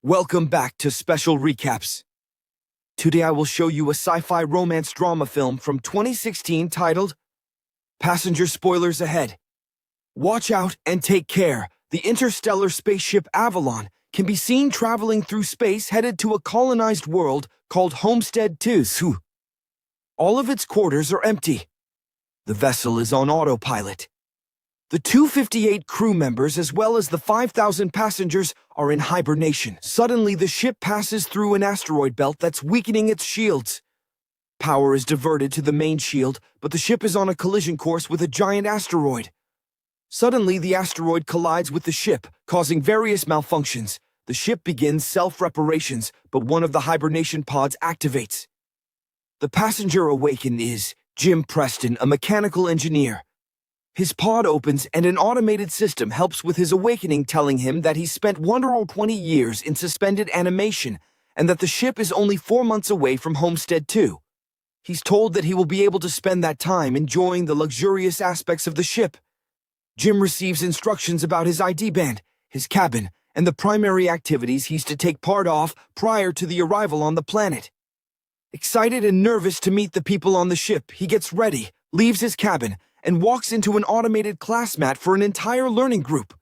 Welcome back to Special Recaps. Today I will show you a sci-fi romance drama film from 2016 titled Passenger Spoilers Ahead. Watch out and take care. The interstellar spaceship Avalon can be seen traveling through space headed to a colonized world called Homestead 2. All of its quarters are empty. The vessel is on autopilot. The 258 crew members as well as the 5,000 passengers are in hibernation. Suddenly, the ship passes through an asteroid belt that's weakening its shields. Power is diverted to the main shield, but the ship is on a collision course with a giant asteroid. Suddenly, the asteroid collides with the ship, causing various malfunctions. The ship begins self-reparations, but one of the hibernation pods activates. The passenger awakened is Jim Preston, a mechanical engineer. His pod opens and an automated system helps with his awakening, telling him that he spent 120 years in suspended animation and that the ship is only 4 months away from Homestead 2. He's told that he will be able to spend that time enjoying the luxurious aspects of the ship. Jim receives instructions about his ID band, his cabin, and the primary activities he's to take part of prior to the arrival on the planet. Excited and nervous to meet the people on the ship, he gets ready, leaves his cabin, and walks into an automated class mat for an entire learning group.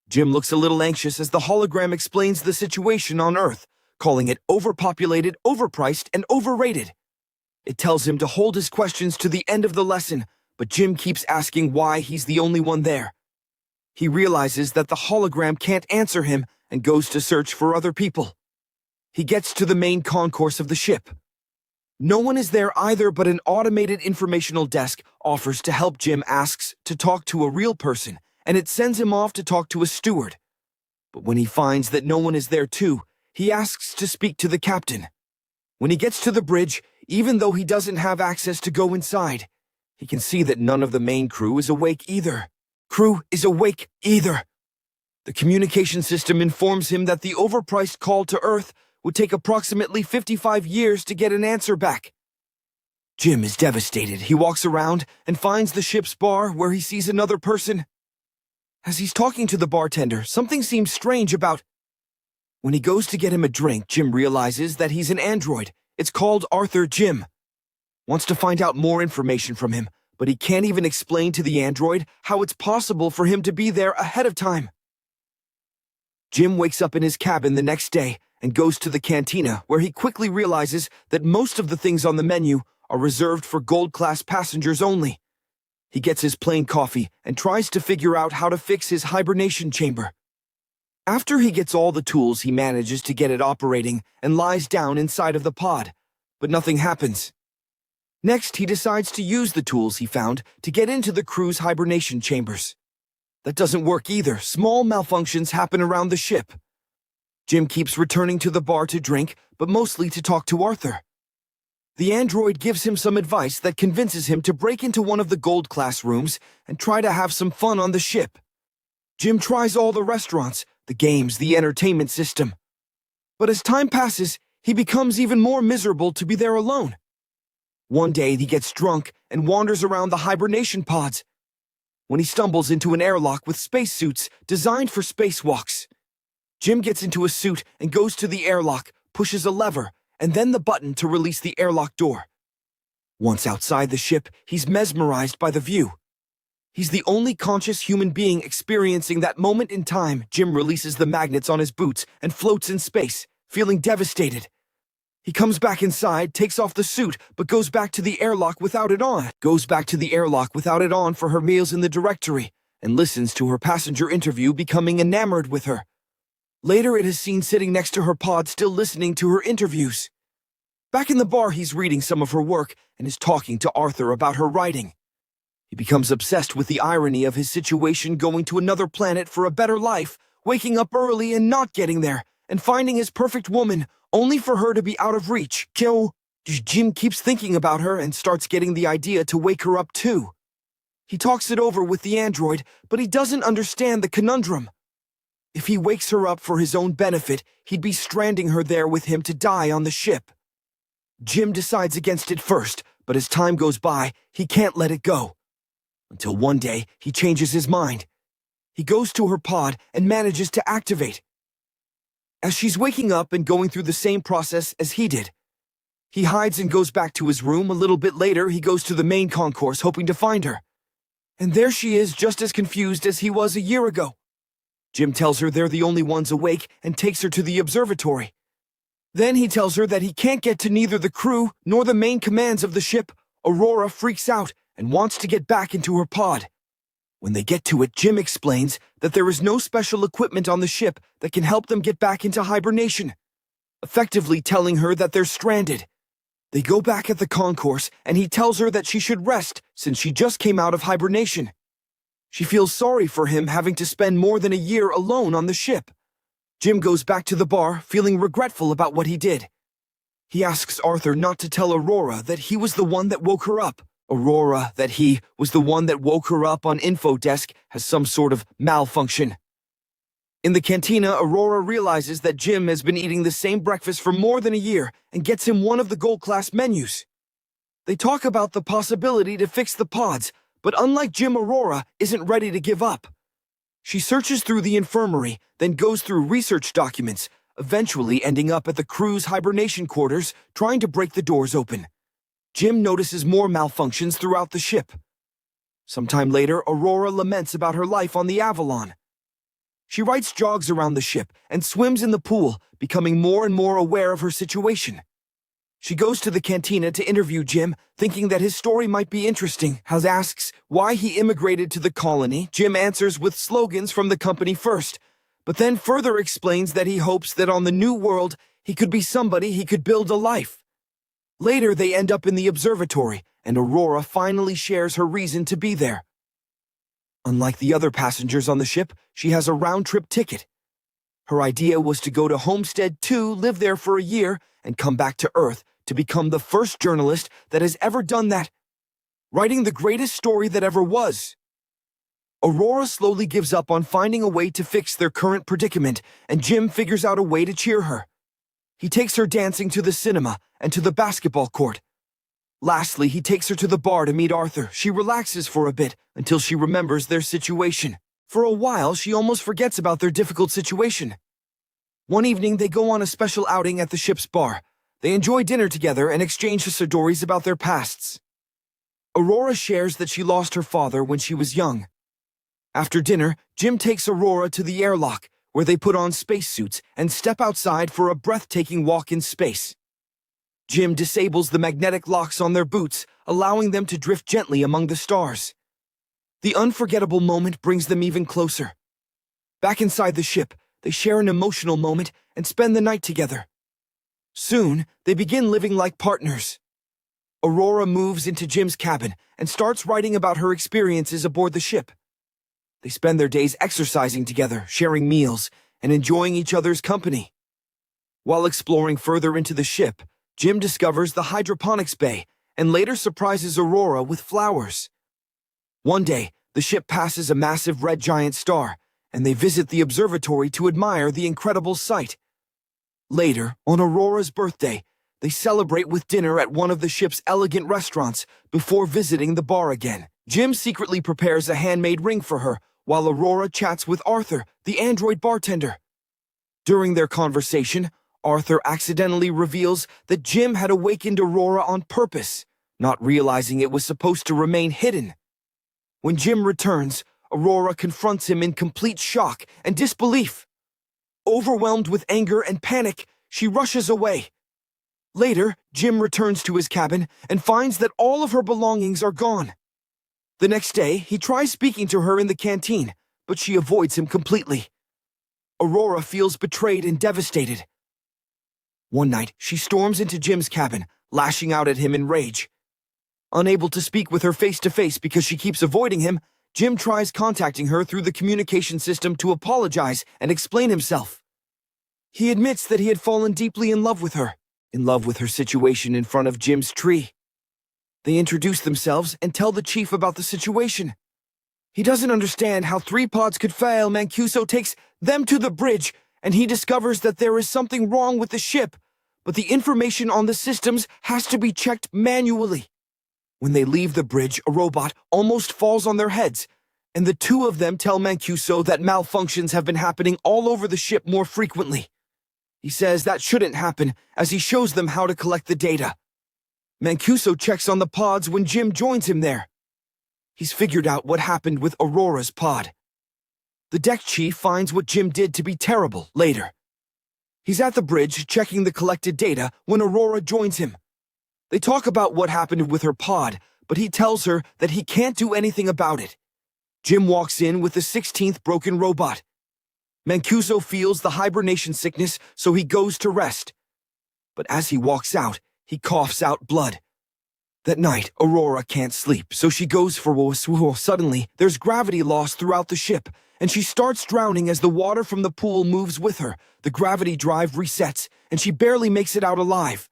Jim looks a little anxious as the hologram explains the situation on Earth, calling it overpopulated, overpriced, and overrated. It tells him to hold his questions to the end of the lesson, but Jim keeps asking why he's the only one there. He realizes that the hologram can't answer him and goes to search for other people. He gets to the main concourse of the ship. No one is there either, but an automated informational desk offers to help. Jim asks to talk to a real person, and it sends him off to talk to a steward. But when he finds that no one is there too, he asks to speak to the captain. When he gets to the bridge, even though he doesn't have access to go inside, he can see that none of the main crew is awake either. The communication system informs him that the overpriced call to Earth would take approximately 55 years to get an answer back. Jim is devastated. He walks around and finds the ship's bar where he sees another person. As he's talking to the bartender, something seems strange about. When he goes to get him a drink, Jim realizes that he's an android. It's called Arthur. Jim wants to find out more information from him, but he can't even explain to the android how it's possible for him to be there ahead of time. Jim wakes up in his cabin the next day and goes to the cantina, where he quickly realizes that most of the things on the menu are reserved for gold-class passengers only. He gets his plain coffee and tries to figure out how to fix his hibernation chamber. After he gets all the tools, he manages to get it operating and lies down inside of the pod, but nothing happens. Next, he decides to use the tools he found to get into the crew's hibernation chambers. That doesn't work either. Small malfunctions happen around the ship. Jim keeps returning to the bar to drink, but mostly to talk to Arthur. The android gives him some advice that convinces him to break into one of the gold-class rooms and try to have some fun on the ship. Jim tries all the restaurants, the games, the entertainment system. But as time passes, he becomes even more miserable to be there alone. One day, he gets drunk and wanders around the hibernation pods, when he stumbles into an airlock with spacesuits designed for spacewalks. Jim gets into a suit and goes to the airlock, pushes a lever, and then the button to release the airlock door. Once outside the ship, he's mesmerized by the view. He's the only conscious human being experiencing that moment in time. Jim releases the magnets on his boots and floats in space, feeling devastated. He comes back inside, takes off the suit, but goes back to the airlock without it on. For her meals in the directory, and listens to her passenger interview, becoming enamored with her. Later, it is seen sitting next to her pod, still listening to her interviews. Back in the bar, he's reading some of her work and is talking to Arthur about her writing. He becomes obsessed with the irony of his situation, going to another planet for a better life, waking up early and not getting there, and finding his perfect woman, only for her to be out of reach. Jim keeps thinking about her and starts getting the idea to wake her up too. He talks it over with the android, but he doesn't understand the conundrum. If he wakes her up for his own benefit, he'd be stranding her there with him to die on the ship. Jim decides against it first, but as time goes by, he can't let it go. Until one day, he changes his mind. He goes to her pod and manages to activate. as she's waking up and going through the same process as he did. He hides and goes back to his room. A little bit later, he goes to the main concourse hoping to find her. And there she is, just as confused as he was a year ago. Jim tells her they're the only ones awake and takes her to the observatory. Then he tells her that he can't get to neither the crew nor the main commands of the ship. Aurora freaks out and wants to get back into her pod. When they get to it, Jim explains that there is no special equipment on the ship that can help them get back into hibernation, effectively telling her that they're stranded. They go back at the concourse, and he tells her that she should rest since she just came out of hibernation. She feels sorry for him having to spend more than a year alone on the ship. Jim goes back to the bar, feeling regretful about what he did. He asks Arthur not to tell Aurora that he was the one that woke her up. Aurora, that he was the one that woke her up on info desk, has some sort of malfunction. In the cantina, Aurora realizes that Jim has been eating the same breakfast for more than a year and gets him one of the gold-class menus. They talk about the possibility to fix the pods, but unlike Jim, Aurora isn't ready to give up. She searches through the infirmary, then goes through research documents, eventually ending up at the crew's hibernation quarters, trying to break the doors open. Jim notices more malfunctions throughout the ship. Sometime later, Aurora laments about her life on the Avalon. She writes jogs around the ship and swims in the pool, becoming more and more aware of her situation. She goes to the cantina to interview Jim, thinking that his story might be interesting. Hal asks why he immigrated to the colony. Jim answers with slogans from the company first, but then further explains that he hopes that on the new world he could be somebody he could build a life. Later, they end up in the observatory, and Aurora finally shares her reason to be there. Unlike the other passengers on the ship, she has a round-trip ticket. Her idea was to go to Homestead 2, live there for a year, and come back to Earth to become the first journalist that has ever done that, writing the greatest story that ever was. Aurora slowly gives up on finding a way to fix their current predicament, and Jim figures out a way to cheer her. He takes her dancing to the cinema and to the basketball court. Lastly, he takes her to the bar to meet Arthur. She relaxes for a bit until she remembers their situation. For a while, she almost forgets about their difficult situation. One evening, they go on a special outing at the ship's bar. They enjoy dinner together and exchange stories about their pasts. Aurora shares that she lost her father when she was young. After dinner, Jim takes Aurora to the airlock, where they put on spacesuits and step outside for a breathtaking walk in space. Jim disables the magnetic locks on their boots, allowing them to drift gently among the stars. The unforgettable moment brings them even closer. Back inside the ship, they share an emotional moment and spend the night together. Soon, they begin living like partners. Aurora moves into Jim's cabin and starts writing about her experiences aboard the ship. They spend their days exercising together, sharing meals, and enjoying each other's company. While exploring further into the ship, Jim discovers the hydroponics bay and later surprises Aurora with flowers. One day, the ship passes a massive red giant star, and they visit the observatory to admire the incredible sight. Later, on Aurora's birthday, they celebrate with dinner at one of the ship's elegant restaurants before visiting the bar again. Jim secretly prepares a handmade ring for her, while Aurora chats with Arthur, the android bartender. During their conversation, Arthur accidentally reveals that Jim had awakened Aurora on purpose, not realizing it was supposed to remain hidden. When Jim returns, Aurora confronts him in complete shock and disbelief. Overwhelmed with anger and panic, she rushes away. Later, Jim returns to his cabin and finds that all of her belongings are gone. The next day, he tries speaking to her in the canteen, but she avoids him completely. Aurora feels betrayed and devastated. One night, she storms into Jim's cabin, lashing out at him in rage. Unable to speak with her face-to-face because she keeps avoiding him, Jim tries contacting her through the communication system to apologize and explain himself. He admits that he had fallen deeply in love with her situation in front of Jim's tree. They introduce themselves and tell the chief about the situation. He doesn't understand how 3 pods could fail. Mancuso takes them to the bridge, and he discovers that there is something wrong with the ship, but the information on the systems has to be checked manually. When they leave the bridge, a robot almost falls on their heads, and the 2 of them tell Mancuso that malfunctions have been happening all over the ship more frequently. He says that shouldn't happen as he shows them how to collect the data. Mancuso checks on the pods when Jim joins him there. He's figured out what happened with Aurora's pod. The deck chief finds what Jim did to be terrible later. He's at the bridge checking the collected data when Aurora joins him. They talk about what happened with her pod, but he tells her that he can't do anything about it. Jim walks in with the 16th broken robot. Mancuso feels the hibernation sickness, so he goes to rest. But as he walks out, he coughs out blood. That night, Aurora can't sleep, so she goes for a swim. Suddenly, there's gravity loss throughout the ship, and she starts drowning as the water from the pool moves with her. The gravity drive resets, and she barely makes it out alive.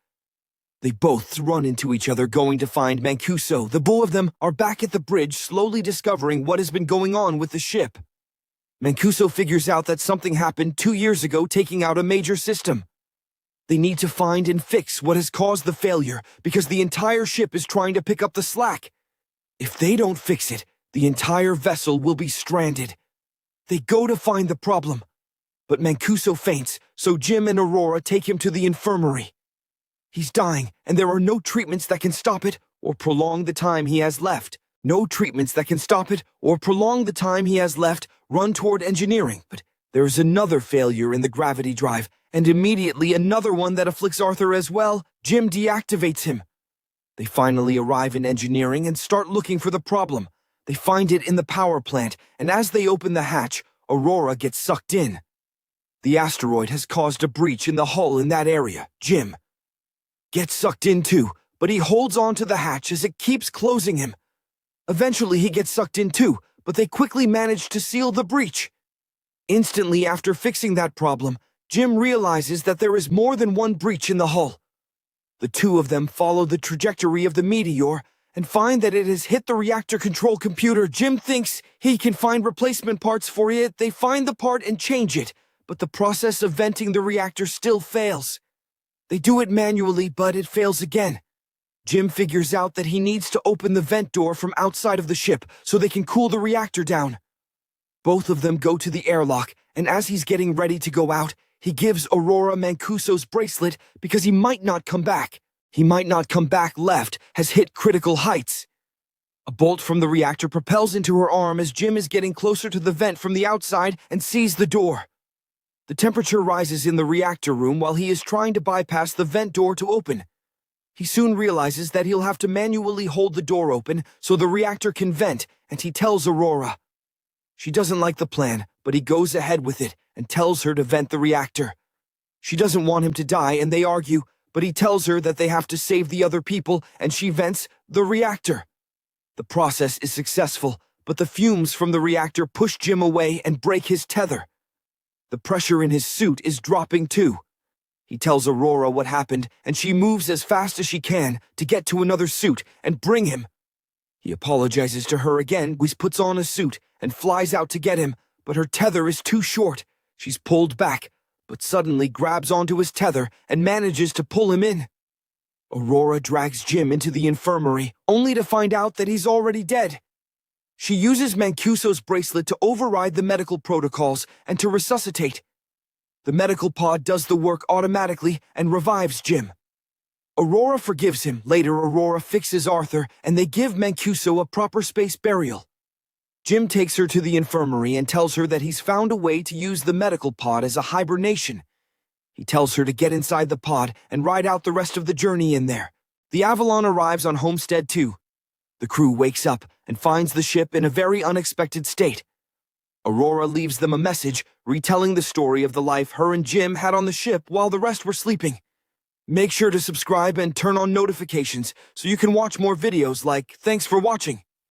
They both run into each other going to find Mancuso. The both of them are back at the bridge, slowly discovering what has been going on with the ship. Mancuso figures out that something happened 2 years ago, taking out a major system. They need to find and fix what has caused the failure because the entire ship is trying to pick up the slack. If they don't fix it, the entire vessel will be stranded. They go to find the problem, but Mancuso faints, so Jim and Aurora take him to the infirmary. He's dying, and there are no treatments that can stop it or prolong the time he has left. No treatments that can stop it or prolong the time he has left run toward engineering, but there is another failure in the gravity drive, and immediately another one that afflicts Arthur as well. Jim deactivates him. They finally arrive in engineering and start looking for the problem. They find it in the power plant, and as they open the hatch, Aurora gets sucked in. The asteroid has caused a breach in the hull in that area. Jim gets sucked in too, but he holds on to the hatch as it keeps closing him. Eventually he gets sucked in too, but they quickly manage to seal the breach. Instantly after fixing that problem, Jim realizes that there is more than one breach in the hull. The two of them follow the trajectory of the meteor and find that it has hit the reactor control computer. Jim thinks he can find replacement parts for it. They find the part and change it, but the process of venting the reactor still fails. They do it manually, but it fails again. Jim figures out that he needs to open the vent door from outside of the ship so they can cool the reactor down. Both of them go to the airlock, and as he's getting ready to go out, he gives Aurora Mancuso's bracelet because he might not come back. He might not come back. Left has hit critical heights. A bolt from the reactor propels into her arm as Jim is getting closer to the vent from the outside and sees the door. The temperature rises in the reactor room while he is trying to bypass the vent door to open. He soon realizes that he'll have to manually hold the door open so the reactor can vent, and he tells Aurora. She doesn't like the plan, but he goes ahead with it and tells her to vent the reactor. She doesn't want him to die, and they argue, but he tells her that they have to save the other people, and she vents the reactor. The process is successful, but the fumes from the reactor push Jim away and break his tether. The pressure in his suit is dropping too. He tells Aurora what happened, and she moves as fast as she can to get to another suit and bring him. He apologizes to her again. He puts on a suit and flies out to get him, but her tether is too short. She's pulled back, but suddenly grabs onto his tether and manages to pull him in. Aurora drags Jim into the infirmary, only to find out that he's already dead. She uses Mancuso's bracelet to override the medical protocols and to resuscitate. The medical pod does the work automatically and revives Jim. Aurora forgives him. Later, Aurora fixes Arthur, and they give Mancuso a proper space burial. Jim takes her to the infirmary and tells her that he's found a way to use the medical pod as a hibernation. He tells her to get inside the pod and ride out the rest of the journey in there. The Avalon arrives on Homestead 2. The crew wakes up and finds the ship in a very unexpected state. Aurora leaves them a message, retelling the story of the life her and Jim had on the ship while the rest were sleeping. Make sure to subscribe and turn on notifications so you can watch more videos like. Thanks for watching.